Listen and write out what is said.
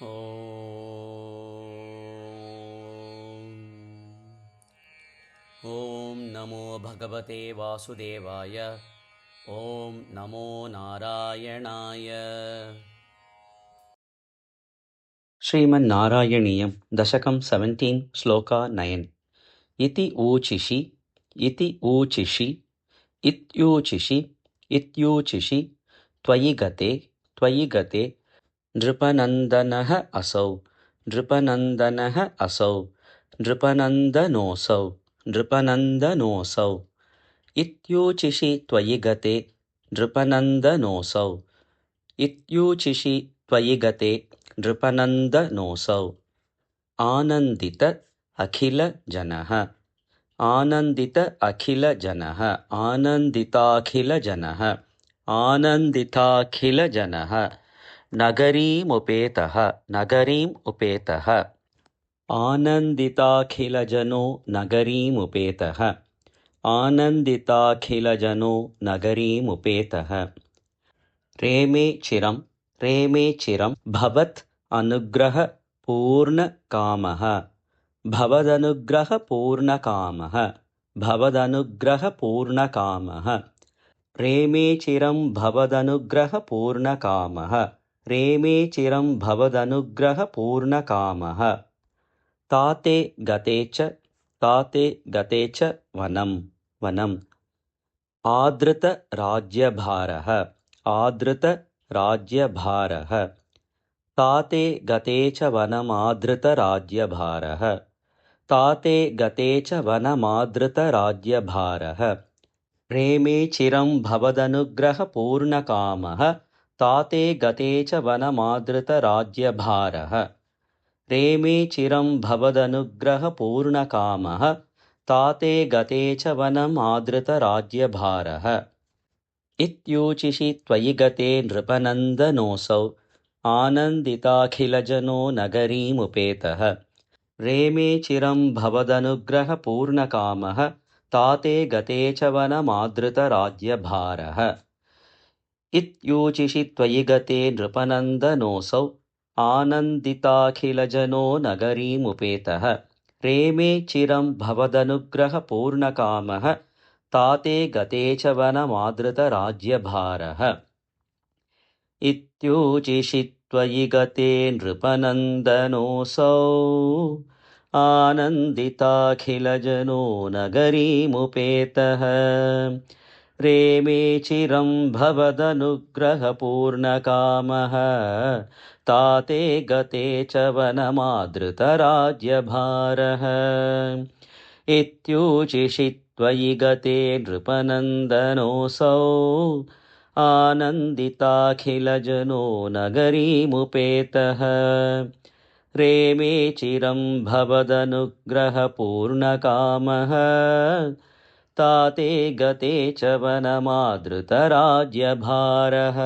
ॐ नमो भगवते वासुदेवाय। ॐ नमो नारायणाय। श्रीमन्नारायणीयं दशकं 17 श्लोका 9। इति ऊचिषि इत्यूचिषि त्वयि गते नृपनन्दनः असौ नृपनन्दनोऽसौ इत्यूचिषि त्वयि गते नृपनन्दनोऽसौ आनन्दित आनन्दिताखिलजनः नगरीम् उपेतः आनन्दिताखिलजनो नगरीमुपेतः रेमे चिरं भवत् अनुग्रहपूर्णकामः रेमे चिरं भवदनुग्रहपूर्णकामः ताते गते च वनम् आदृतराज्यभारः ताते गते च वनमादृतराज्यभारः रेमे चिरं भवदनुग्रहपूर्णकामः ताते गते च वनमादृतराज्यभारः रेमे चिरं भवदनुग्रहपूर्णकामः ताते गते च वनमादृतराज्यभारः इत्यूचिषि त्वयि गते नृपनन्दनोऽसौ आनन्दिताखिलजनो नगरीमुपेतः रेमे चिरं भवदनुग्रहपूर्णकामः ताते गते च वनमादृतराज्यभारः इत्यूचिषि त्वयि गते नृपनन्दनोऽसौ आनन्दिताखिलजनो नगरीमुपेतः रेमे चिरं भवदनुग्रहपूर्णकामः ताते गते च वनमादृतराज्यभारः इत्यूचिषि त्वयि गते नृपनन्दनोऽसौ आनन्दिताखिलजनो नगरीमुपेतः रेमे चिरं भवदनुग्रहपूर्णकामः ताते गते च वनमादृतराज्यभारः इत्यूचिषि त्वयि गते नृपनन्दनोऽसौ आनन्दिताखिलजनो नगरीमुपेतः रेमे चिरं भवदनुग्रहपूर्णकामः ताते गते च वनमादृतराज्यभारः।